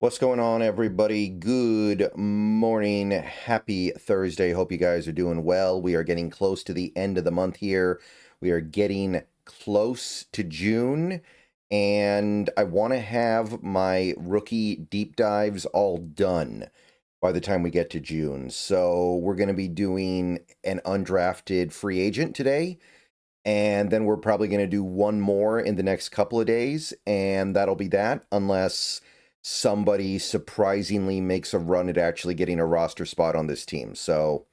What's going on, everybody? Good morning. Happy Thursday. Hope you guys are doing well. We are getting close to the end of the month here. We are getting close to June, and I want to have my rookie deep dives all done by the time we get to June. So we're going to be doing an undrafted free agent today, and then we're probably going to do one more in the next couple of days, and that'll be that, unless somebody surprisingly makes a run at actually getting a roster spot on this team. So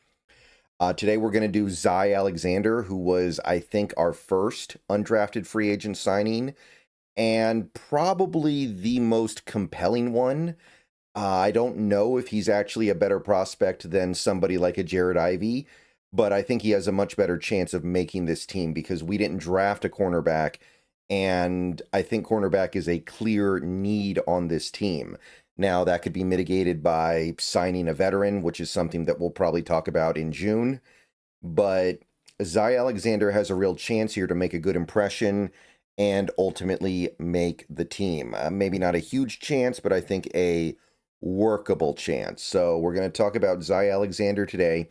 today we're going to do Zy Alexander, who was, I think, our first undrafted free agent signing, and probably the most compelling one. I don't know if he's actually a better prospect than somebody like a Jared Ivey, but I think he has a much better chance of making this team because we didn't draft a cornerback, and I think cornerback is a clear need on this team. Now, that could be mitigated by signing a veteran, which is something that we'll probably talk about in June, but Zy Alexander has a real chance here to make a good impression and ultimately make the team. Maybe not a huge chance, but I think a workable chance. So we're going to talk about Zy Alexander today.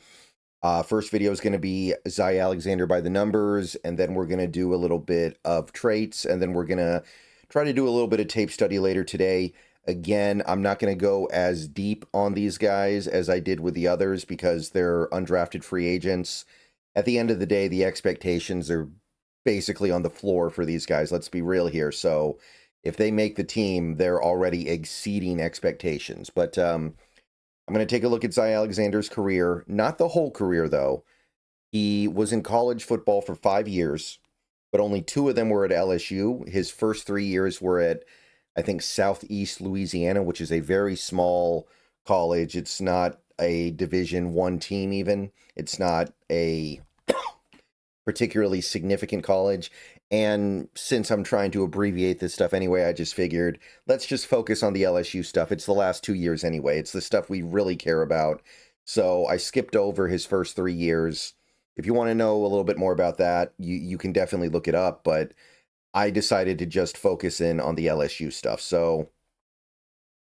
First video is going to be Zy Alexander by the numbers, and then we're going to do a little bit of traits, and then we're going to try to do a little bit of tape study later today. Again, I'm not going to go as deep on these guys as I did with the others because they're undrafted free agents. At the end of the day, the expectations are basically on the floor for these guys. Let's be real here. So if they make the team, they're already exceeding expectations. But I'm going to take a look at Zy Alexander's career. Not the whole career, though. He was in college football for 5 years, but only 2 of them were at LSU. His first 3 years were at, I think, Southeast Louisiana, which is a very small college. It's not a Division I team even. It's not a particularly significant college. And since I'm trying to abbreviate this stuff anyway, I just figured let's just focus on the LSU stuff. It's the last 2 years anyway. It's the stuff we really care about. So I skipped over his first 3 years. If you want to know a little bit more about that, you can definitely look it up. But I decided to just focus in on the LSU stuff. So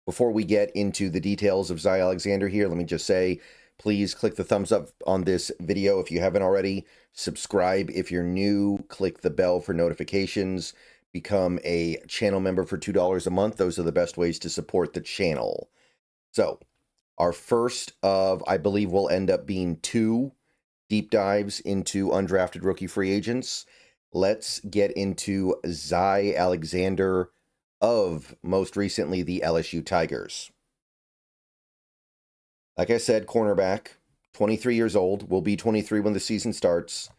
before we get into the details of Zy Alexander here, let me just say, please click the thumbs up on this video if you haven't already. Subscribe if you're new. Click the bell for notifications. Become a channel member for $2 a month. Those are the best ways to support the channel. So, our first of, I believe, will end up being 2 deep dives into undrafted rookie free agents. Let's get into Zy Alexander of, most recently, the LSU Tigers. Like I said, cornerback, 23 years old, will be 23 when the season starts.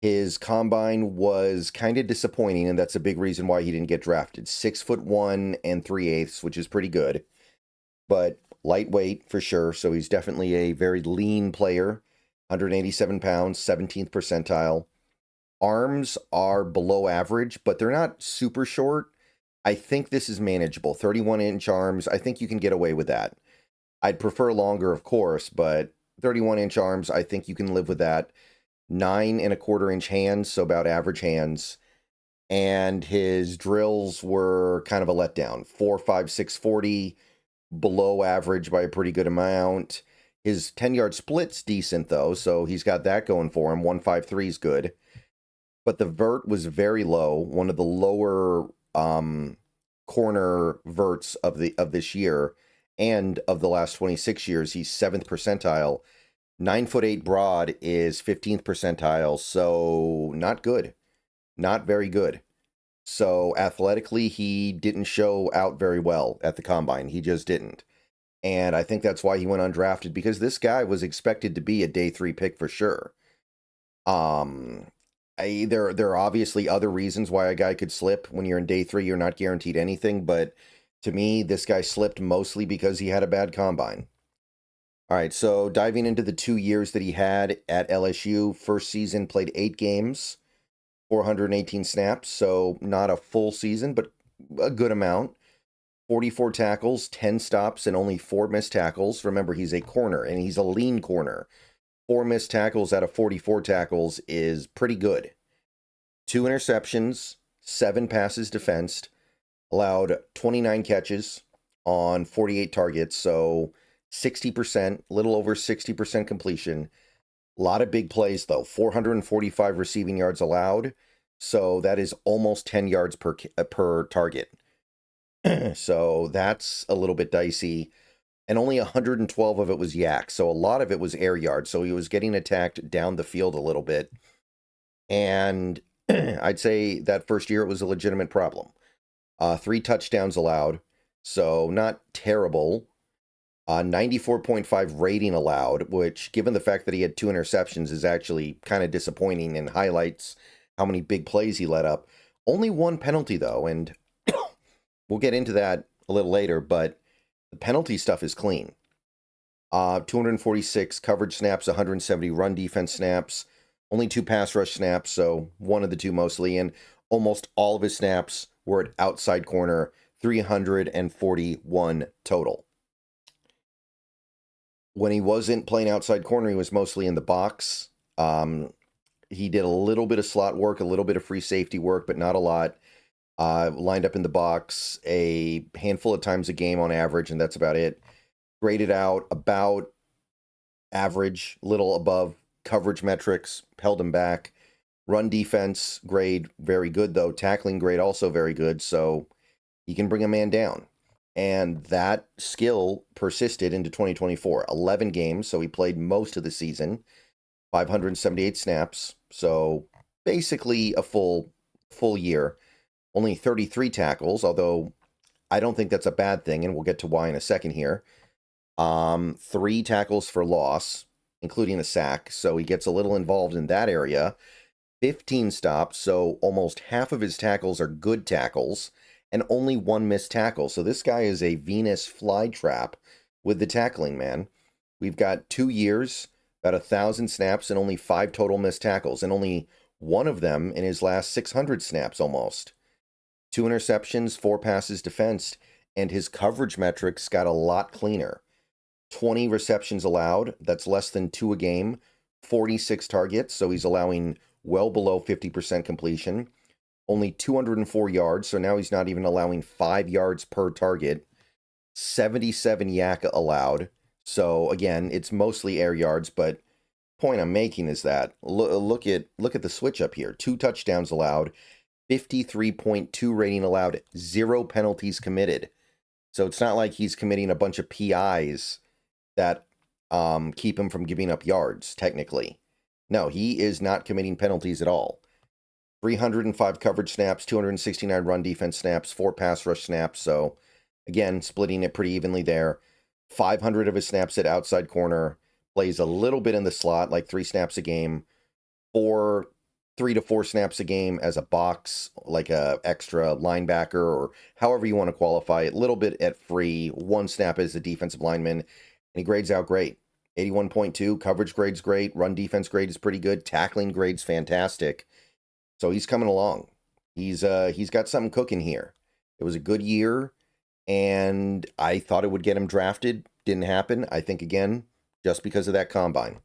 His combine was kind of disappointing, and that's a big reason why he didn't get drafted. 6'1" and 3/8", which is pretty good, but lightweight for sure. So he's definitely a very lean player. 187 pounds, 17th percentile. Arms are below average, but they're not super short. I think this is manageable. 31-inch arms, I think you can get away with that. I'd prefer longer, of course, but 31-inch arms, I think you can live with that. 9 1/4-inch hands, so about average hands. And his drills were kind of a letdown. 4.56 40, below average by a pretty good amount. His 10-yard split's decent, though, so he's got that going for him. 1.53 is good. But the vert was very low, one of the lower corner verts of this year. And of the last 26 years, he's 7th percentile. 9'8" broad is 15th percentile, so not good. Not very good. So athletically, he didn't show out very well at the combine. He just didn't. And I think that's why he went undrafted, because this guy was expected to be a day 3 pick for sure. There are obviously other reasons why a guy could slip. When you're in day 3, you're not guaranteed anything, but to me, this guy slipped mostly because he had a bad combine. All right, so diving into the 2 years that he had at LSU, first season played 8 games, 418 snaps, so not a full season, but a good amount. 44 tackles, 10 stops, and only 4 missed tackles. Remember, he's a corner, and he's a lean corner. 4 missed tackles out of 44 tackles is pretty good. 2 interceptions, 7 passes defensed, allowed 29 catches on 48 targets, so 60%, little over 60% completion. A lot of big plays, though. 445 receiving yards allowed, so that is almost 10 yards per target. So that's a little bit dicey. And only 112 of it was yak, so a lot of it was air yards. So he was getting attacked down the field a little bit. And I'd say that first year it was a legitimate problem. 3 touchdowns allowed, so not terrible. 94.5 rating allowed, which, given the fact that he had 2 interceptions, is actually kind of disappointing and highlights how many big plays he let up. Only 1 penalty, though, and we'll get into that a little later, but the penalty stuff is clean. 246 coverage snaps, 170 run defense snaps, only 2 pass rush snaps, so one of the 2 mostly, and almost all of his snaps were at outside corner, 341 total. When he wasn't playing outside corner, he was mostly in the box. He did a little bit of slot work, a little bit of free safety work, but not a lot. Lined up in the box a handful of times a game on average, and that's about it. Graded out about average, little above coverage metrics, held him back. Run defense grade, very good, though. Tackling grade, also very good, so he can bring a man down. And that skill persisted into 2024. 11 games, so he played most of the season. 578 snaps, so basically a full year. Only 33 tackles, although I don't think that's a bad thing, and we'll get to why in a second here. 3 tackles for loss, including a sack, so he gets a little involved in that area. 15 stops, so almost half of his tackles are good tackles, and only 1 missed tackle. So this guy is a Venus flytrap with the tackling, man. We've got 2 years, about 1,000 snaps, and only 5 total missed tackles, and only 1 of them in his last 600 snaps almost. 2 interceptions, 4 passes defensed, and his coverage metrics got a lot cleaner. 20 receptions allowed, that's less than 2 a game. 46 targets, so he's allowing well below 50% completion. Only 204 yards, so now he's not even allowing 5 yards per target. 77 yak allowed, so again, it's mostly air yards, but point I'm making is that look at the switch up here. 2 touchdowns allowed, 53.2 rating allowed, 0 penalties committed. So it's not like he's committing a bunch of PIs that keep him from giving up yards, technically. No, he is not committing penalties at all. 305 coverage snaps, 269 run defense snaps, 4 pass rush snaps. So, again, splitting it pretty evenly there. 500 of his snaps at outside corner. Plays a little bit in the slot, like 3 snaps a game. 3 to 4 snaps a game as a box, like a extra linebacker, or however you want to qualify it. A little bit at free. 1 snap as a defensive lineman. And he grades out great. 81.2. Coverage grade's great. Run defense grade is pretty good. Tackling grade's fantastic. So he's coming along. He's got something cooking here. It was a good year, and I thought it would get him drafted. Didn't happen. I think, again, just because of that combine.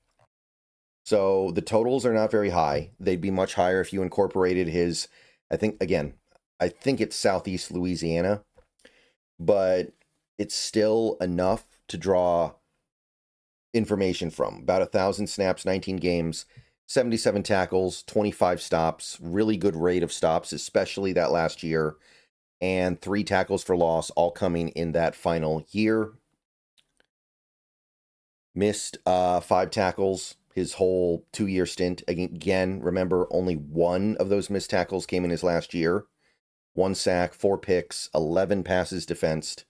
So the totals are not very high. They'd be much higher if you incorporated his, I think it's Southeast Louisiana, but it's still enough to draw information from. About 1,000 snaps, 19 games, 77 tackles, 25 stops, really good rate of stops, especially that last year, and 3 tackles for loss, all coming in that final year. Missed 5 tackles his whole 2-year stint. Again, remember, only 1 of those missed tackles came in his last year. 1 sack, 4 picks, 11 passes defensed,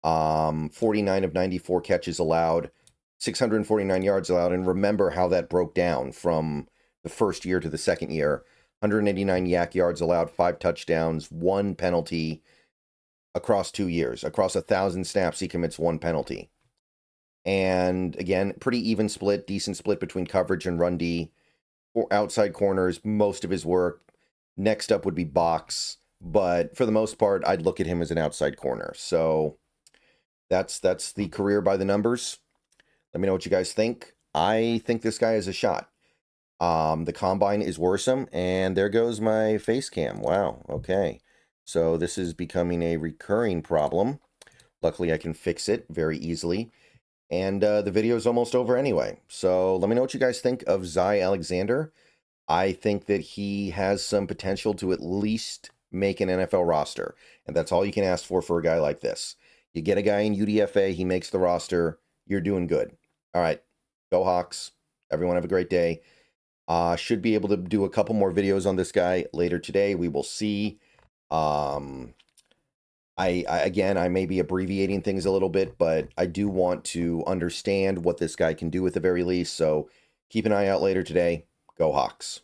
49 of 94 catches allowed, 649 yards allowed, and remember how that broke down from the first year to the second year. 189 yak yards allowed, 5 touchdowns, 1 penalty across 2 years. Across 1,000 snaps, he commits 1 penalty. And again, pretty even split, decent split between coverage and run D. Or outside corners, most of his work. Next up would be box, but for the most part, I'd look at him as an outside corner. So that's the career by the numbers. Let me know what you guys think. I think this guy has a shot. The combine is worrisome, and there goes my face cam. Wow, okay. So this is becoming a recurring problem. Luckily, I can fix it very easily. And the video is almost over anyway. So let me know what you guys think of Zy Alexander. I think that he has some potential to at least make an NFL roster. And that's all you can ask for a guy like this. You get a guy in UDFA, he makes the roster, you're doing good. All right, go Hawks. Everyone have a great day. Should be able to do a couple more videos on this guy later today. We will see. Again, I may be abbreviating things a little bit, but I do want to understand what this guy can do at the very least. So keep an eye out later today. Go Hawks.